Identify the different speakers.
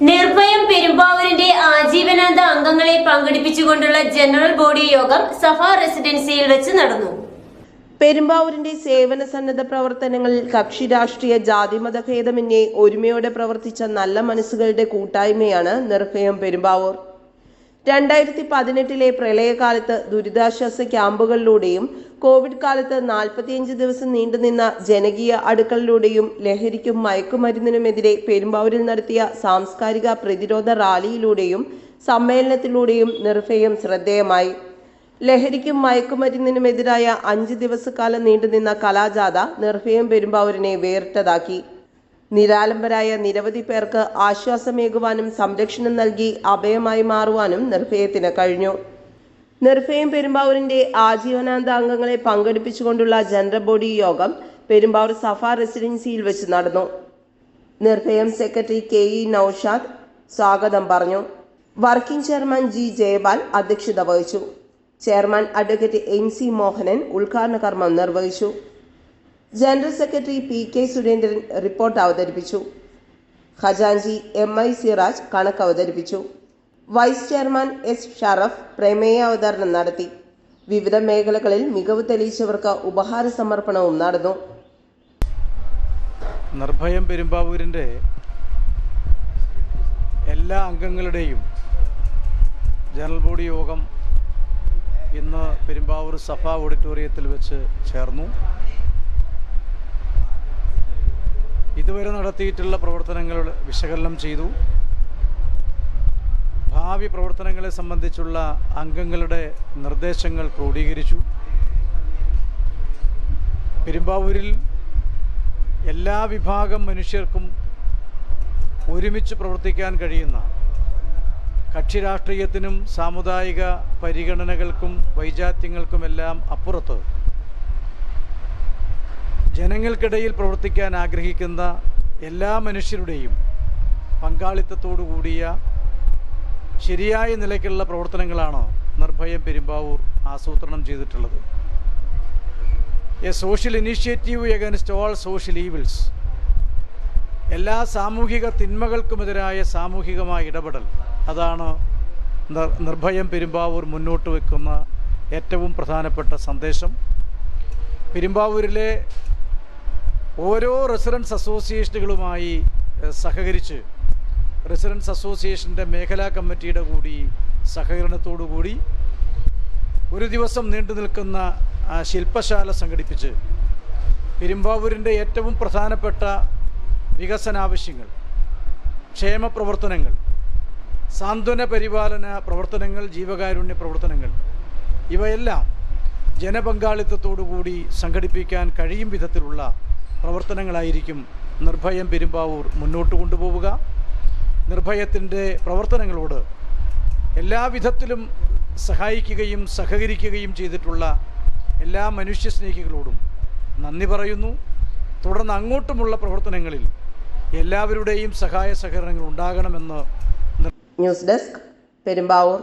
Speaker 1: നിർഭയം പെരുമ്പാവൂരിന്റെ ആജീവനാന്ത അംഗങ്ങളെ പങ്കെടുപ്പിച്ചുകൊണ്ടുള്ള general body യോഗം സഫ റെസിഡൻസിയിൽ വെച്ച് നടന്നു.
Speaker 2: പെരുമ്പാവൂരിന്റെ സേവന സന്നദ്ധ പ്രവർത്തനങ്ങളിൽ കക്ഷി രാഷ്ട്രീയ ജാതിമത ഭേദമന്യേ ഒരുമയോടെ പ്രവർത്തിച്ച നല്ല മനസ്സുകളുടെ കൂട്ടായ്മയാണ് നിർഭയം പെരുമ്പാവൂർ. 2018 പ്രളയകാലത്ത് ദുരിതാശ്വാസ ക്യാമ്പുകളിലൂടെയും കോവിഡ് കാലത്ത് 45 ദിവസം നീണ്ടുനിന്ന ജനകീയ അടുക്കളിലൂടെയും ലഹരിക്കും മയക്കുമരുന്നിനുമെതിരെ പെരുമ്പാവൂരിൽ നടത്തിയ സാംസ്കാരിക പ്രതിരോധ റാലിയിലൂടെയും സമ്മേളനത്തിലൂടെയും നിർഭയം ശ്രദ്ധേയമായി. ലഹരിക്കും മയക്കുമരുന്നിനുമെതിരായ 5 ദിവസക്കാലം നീണ്ടുനിന്ന കലാജാഥ നിർഭയം പെരുമ്പാവൂരിനെ വേറിട്ടതാക്കി. നിരാലംബരായ നിരവധി പേർക്ക് ആശ്വാസമേകുവാനും സംരക്ഷണം നൽകി അഭയമായി മാറുവാനും നിർഭയത്തിന് കഴിഞ്ഞു. നിർഭയം പെരുമ്പാവൂരിന്റെ ആജീവനാന്ത അംഗങ്ങളെ പങ്കെടുപ്പിച്ചുകൊണ്ടുള്ള ജനറൽ ബോഡി യോഗം പെരുമ്പാവൂർ സഫ റെസിഡൻസിയിൽ വെച്ച് നടന്നു. നിർഭയം സെക്രട്ടറി KE നൌഷാദ് സ്വാഗതം പറഞ്ഞു. വർക്കിംഗ് ചെയർമാൻ G ജയപാൽ അധ്യക്ഷത വഹിച്ചു. ചെയർമാൻ അഡ്വക്കേറ്റ് MC മോഹനൻ ഉദ്ഘാടന കർമ്മം നിർവഹിച്ചു. General secretary PK Surendran report അവതരിപ്പിച്ചു. ഖജാൻജി MI സിറാജ് കണക്ക് അവതരിപ്പിച്ചു. വൈസ് ചെയർമാൻ S ഷറഫ് പ്രമേയ അവതരണം നടത്തി. വിവിധ മേഖലകളിൽ മികവ് തെളിയിച്ചവർക്ക് ഉപഹാര സമർപ്പണവും നടന്നു.
Speaker 3: നിർഭയം പെരുമ്പാവൂരിൻ്റെ എല്ലാ അംഗങ്ങളുടെയും ജനറൽ ബോഡി യോഗം ഇന്ന് പെരുമ്പാവൂർ സഫ ഓഡിറ്റോറിയത്തിൽ വെച്ച് ചേർന്നു. ഇതുവരെ നടത്തിയിട്ടുള്ള പ്രവർത്തനങ്ങൾ വിശകലനം ചെയ്തു. ഭാവി പ്രവർത്തനങ്ങളെ സംബന്ധിച്ചുള്ള അംഗങ്ങളുടെ നിർദ്ദേശങ്ങൾ ക്രോഡീകരിച്ചു. പെരുമ്പാവൂരിൽ എല്ലാ വിഭാഗം മനുഷ്യർക്കും ഒരുമിച്ച് പ്രവർത്തിക്കാൻ കഴിയുന്ന, കക്ഷി രാഷ്ട്രീയത്തിനും സാമുദായിക പരിഗണനകൾക്കും വൈജാത്യങ്ങൾക്കുമെല്ലാം അപ്പുറത്ത് ജനങ്ങൾക്കിടയിൽ പ്രവർത്തിക്കാൻ ആഗ്രഹിക്കുന്ന എല്ലാ മനുഷ്യരുടെയും പങ്കാളിത്തത്തോടു കൂടിയ ശരിയായ നിലയ്ക്കുള്ള പ്രവർത്തനങ്ങളാണ് നിർഭയം പെരുമ്പാവൂർ ആസൂത്രണം ചെയ്തിട്ടുള്ളത്. A social initiative against all social evils. എല്ലാ സാമൂഹിക തിന്മകൾക്കുമെതിരായ സാമൂഹികമായ ഇടപെടൽ, അതാണ് നിർഭയം പെരുമ്പാവൂർ മുന്നോട്ട് വയ്ക്കുന്ന ഏറ്റവും പ്രധാനപ്പെട്ട സന്ദേശം. പെരുമ്പാവൂരിലെ ഓരോ റെസിഡൻസ് അസോസിയേഷനുകളുമായി സഹകരിച്ച് റെസിഡൻസ് അസോസിയേഷൻ്റെ മേഖലാ കമ്മിറ്റിയുടെ കൂടി സഹകരണത്തോടു കൂടി ഒരു ദിവസം നീണ്ടു നിൽക്കുന്ന ശില്പശാല സംഘടിപ്പിച്ച് പെരുമ്പാവൂരിൻ്റെ ഏറ്റവും പ്രധാനപ്പെട്ട വികസനാവശ്യങ്ങൾ, ക്ഷേമ പ്രവർത്തനങ്ങൾ, സാന്ത്വന പരിപാലന പ്രവർത്തനങ്ങൾ, ജീവകാരുണ്യ പ്രവർത്തനങ്ങൾ, ഇവയെല്ലാം ജനപങ്കാളിത്തത്തോടു കൂടി സംഘടിപ്പിക്കാൻ കഴിയും വിധത്തിലുള്ള പ്രവർത്തനങ്ങളായിരിക്കും നിർഭയം പെരുമ്പാവൂർ മുന്നോട്ട് കൊണ്ടുപോവുക. നിർഭയത്തിൻ്റെ പ്രവർത്തനങ്ങളോട് എല്ലാവിധത്തിലും സഹായിക്കുകയും സഹകരിക്കുകയും ചെയ്തിട്ടുള്ള എല്ലാ മനുഷ്യസ്നേഹികളോടും നന്ദി പറയുന്നു. തുടർന്ന് അങ്ങോട്ടുമുള്ള പ്രവർത്തനങ്ങളിൽ എല്ലാവരുടെയും സഹായ സഹകരണങ്ങൾ ഉണ്ടാകണമെന്ന്.
Speaker 2: News desk, Perumbavoor.